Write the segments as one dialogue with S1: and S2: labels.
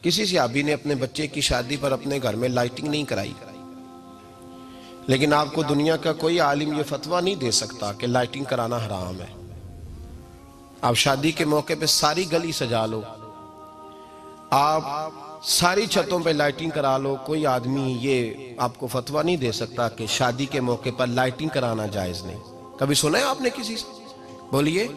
S1: کسی صحابی نے اپنے بچے کی شادی پر اپنے گھر میں لائٹنگ نہیں کرائی، لیکن آپ کو دنیا کا کوئی عالم یہ فتویٰ نہیں دے سکتا کہ لائٹنگ کرانا حرام ہے۔ آپ شادی کے موقع پہ ساری گلی سجا لو، آپ ساری چھتوں پہ لائٹنگ کرا لو، کوئی آدمی یہ آپ کو فتویٰ نہیں دے سکتا کہ شادی کے موقع پر لائٹنگ کرانا جائز نہیں۔ کبھی سنا ہے آپ نے کسی سے؟ بولیے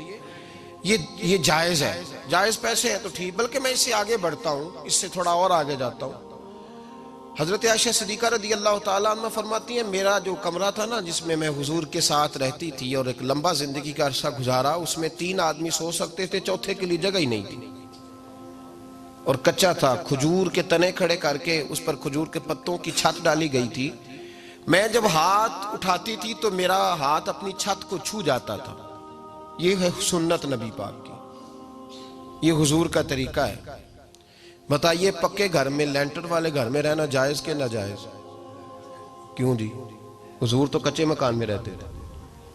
S1: یہ جائز ہے، جائز پیسے ہیں تو ٹھیک، بلکہ میں اس سے آگے بڑھتا ہوں، اس سے تھوڑا اور آگے جاتا ہوں۔ حضرت عائشہ صدیقہ رضی اللہ تعالیٰ عنہ فرماتی ہیں میرا جو کمرہ تھا نا جس میں حضور کے ساتھ رہتی تھی اور ایک لمبا زندگی کا عرصہ گزارا، اس میں 3 آدمی سو سکتے تھے، چوتھے کے لیے جگہ ہی نہیں تھی، اور کچا تھا، کھجور کے تنے کھڑے کر کے اس پر کھجور کے پتوں کی چھت ڈالی گئی تھی۔ میں جب ہاتھ اٹھاتی تھی تو میرا ہاتھ اپنی چھت کو چھو جاتا تھا۔ یہ ہے سنت نبی پاک کی، یہ حضور کا طریقہ ہے۔ بتائیے پکے گھر میں، لینٹر والے گھر میں رہنا جائز کہ ناجائز؟ کیوں جی؟ حضور تو کچے مکان میں رہتے تھے،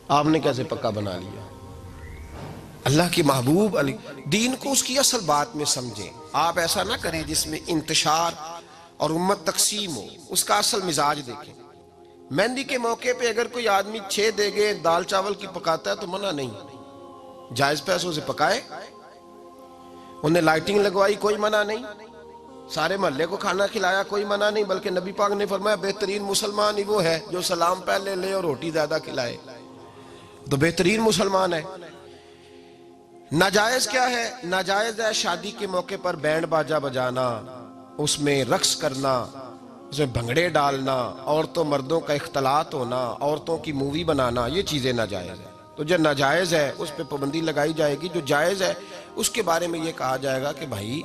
S1: آپ نے کیسے پکا بنا لیا؟ اللہ کی محبوب علی دین کو اس کی اصل بات میں سمجھیں۔ آپ ایسا نہ کریں جس میں انتشار اور امت تقسیم ہو، اس کا اصل مزاج دیکھیں۔ مہندی کے موقع پہ اگر کوئی آدمی 6 دیگیں دال چاول کی پکاتا ہے تو منع نہیں، جائز پیسوں سے پکائے۔ انہیں لائٹنگ لگوائی، کوئی منع نہیں، سارے محلے کو کھانا کھلایا، کوئی منع نہیں، بلکہ نبی پاک نے فرمایا بہترین مسلمان ہی وہ ہے جو سلام پہلے لے اور روٹی زیادہ کھلائے، تو بہترین مسلمان ہے۔ ناجائز کیا ہے؟ ناجائز ہے شادی کے موقع پر بینڈ باجا بجانا، اس میں رقص کرنا، اس میں بھنگڑے ڈالنا، عورتوں مردوں کا اختلاط ہونا، عورتوں کی مووی بنانا، یہ چیزیں ناجائز ہیں۔ تو جو ناجائز ہے اس پہ پابندی لگائی جائے گی، جو جائز ہے اس کے بارے میں یہ کہا جائے گا کہ بھائی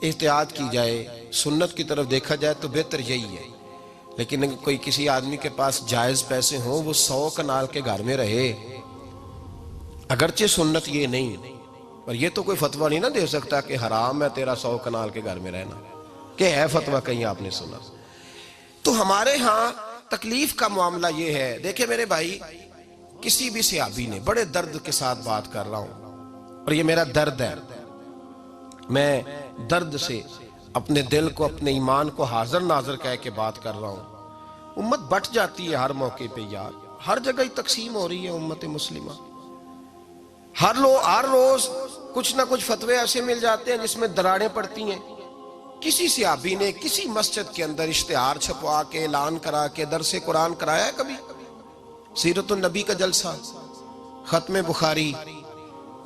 S1: احتیاط کی جائے، سنت کی طرف دیکھا جائے تو بہتر یہی ہے۔ لیکن اگر کوئی کسی آدمی کے پاس جائز پیسے ہوں، وہ 100 کنال کے گھر میں رہے، اگرچہ سنت یہ نہیں، اور یہ تو کوئی فتویٰ نہیں نہ دے سکتا کہ حرام ہے تیرا 100 کنال کے گھر میں رہنا، کہ ہے فتویٰ کہیں آپ نے سنا؟ تو ہمارے ہاں تکلیف کا معاملہ یہ ہے۔ دیکھیں میرے بھائی، کسی بھی صحابی نے، بڑے درد کے ساتھ بات کر رہا ہوں اور یہ میرا درد ہے، میں درد سے اپنے دل کو، اپنے ایمان کو حاضر ناظر کہہ کے بات کر رہا ہوں۔ امت بٹ جاتی ہے ہر موقع پہ یار، ہر جگہ ہی تقسیم ہو رہی ہے امت مسلمہ، ہر روز کچھ نہ کچھ فتوے ایسے مل جاتے ہیں جس میں دراڑیں پڑتی ہیں۔ کسی صحابی نے کسی مسجد کے اندر اشتہار چھپوا کے، اعلان کرا کے درس قرآن کرایا ہے کبھی؟ سیرت النبی کا جلسہ، ختم بخاری،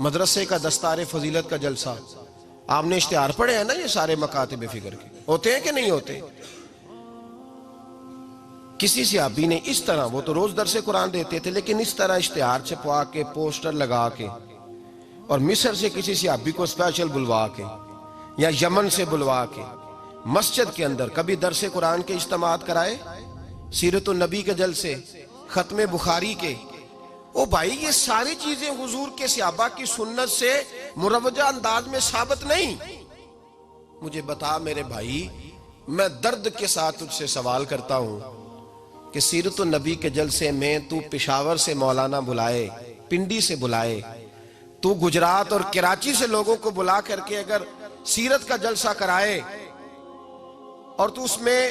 S1: مدرسے کا دستار فضیلت کا جلسہ، آپ نے اشتہار پڑھے ہیں نا یہ سارے مکاتب فکر کے، ہوتے ہیں کہ نہیں ہوتے؟ کسی صحابی نے اس طرح، وہ تو روز درس قرآن دیتے تھے، لیکن اس طرح اشتہار چھپوا کے، پوسٹر لگا کے، اور مصر سے کسی صحابی کو اسپیشل بلوا کے یا یمن سے بلوا کے مسجد کے اندر کبھی درس قرآن کے اجتماعات کرائے، سیرت النبی کے جلسے، ختم بخاری کے؟ او بھائی یہ ساری چیزیں حضور کے صحابہ کی سنت سے مروجہ انداز میں ثابت نہیں۔ مجھے بتا میرے بھائی، میں درد کے ساتھ تجھ سے سوال کرتا ہوں کہ سیرت النبی کے جلسے میں تو پشاور سے مولانا بلائے، پنڈی سے بلائے، تو گجرات اور کراچی سے لوگوں کو بلا کر کے اگر سیرت کا جلسہ کرائے، اور تو اس میں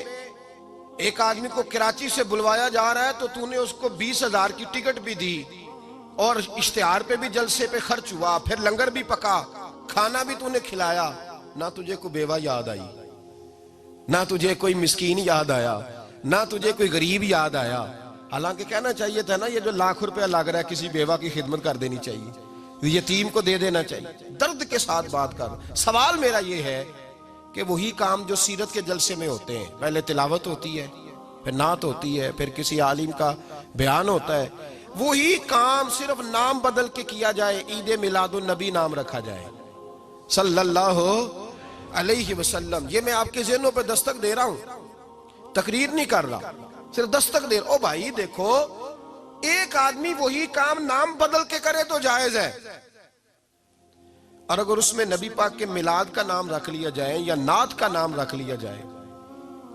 S1: ایک آدمی کو کراچی سے بلوایا جا رہا ہے تو تو نے اس کو 20,000 کی ٹکٹ بھی دی، اور اشتہار پہ بھی جلسے پہ خرچ ہوا، پھر لنگر بھی پکا، کھانا بھی تو نے کھلایا، نہ تجھے کوئی بیوہ یاد آئی، نہ تجھے کوئی مسکین یاد آیا، نہ تجھے کوئی غریب یاد آیا؟ حالانکہ کہنا چاہیے تھا نا یہ جو ₹1,00,000 لگ رہا ہے کسی بیوہ کی خدمت کر دینی چاہیے، یتیم کو دے دینا چاہیے۔ درد کے ساتھ بات کر، سوال میرا یہ ہے کہ وہی کام جو سیرت کے جلسے میں ہوتے ہیں، پہلے تلاوت ہوتی ہے، پھر نعت ہوتی ہے، پھر کسی عالم کا بیان ہوتا ہے، وہی کام صرف نام بدل کے کیا جائے، عید میلاد النبی نام رکھا جائے صلی اللہ علیہ وسلم۔ یہ میں آپ کے ذہنوں پہ دستک دے رہا ہوں، تقریر نہیں کر رہا، صرف دستک دے رہا ہوں۔ او بھائی دیکھو، ایک آدمی وہی کام نام بدل کے کرے تو جائز ہے، اور اگر اس میں نبی پاک کے میلاد کا نام رکھ لیا جائے یا نعت کا نام رکھ لیا جائے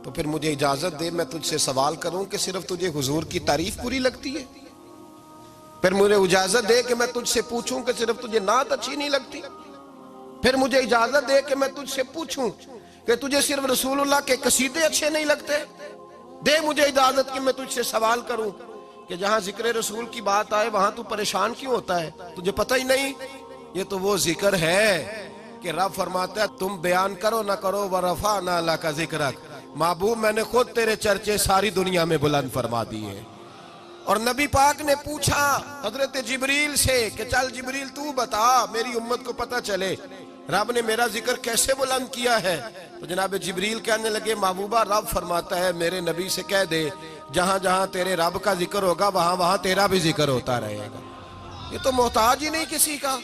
S1: تو پھر مجھے اجازت دے میں تجھ سے سوال کروں کہ صرف تجھے حضور کی تعریف پوری لگتی ہے؟ پھر مجھے اجازت دے کہ میں تجھ سے پوچھوں کہ صرف تجھے نعت اچھی نہیں لگتی؟ پھر مجھے اجازت دے کہ میں تجھ سے پوچھوں کہ تجھے صرف رسول اللہ کے قصیدے اچھے نہیں لگتے؟ دے مجھے اجازت کہ میں تجھ سے سوال کروں کہ جہاں ذکر رسول کی بات آئے وہاں تو پریشان کیوں ہوتا ہے؟ تجھے پتہ ہی نہیں یہ تو وہ ذکر ہے کہ رب فرماتا ہے تم بیان کرو نہ کرو وَرَفَعْنَا لَكَ ذِكْرَكَ، محبوب میں نے خود تیرے چرچے ساری دنیا میں بلند فرما دیے۔ اور نبی پاک نے پوچھا حضرت جبریل سے کہ چل جبریل تو بتا میری امت کو پتہ چلے رب نے میرا ذکر کیسے بلند کیا ہے؟ تو جناب جبریل کہنے لگے محبوبہ رب فرماتا ہے میرے نبی سے کہہ دے جہاں جہاں تیرے رب کا ذکر ہوگا وہاں وہاں تیرا بھی ذکر ہوتا رہے گا۔ یہ تو محتاج ہی نہیں کسی کا۔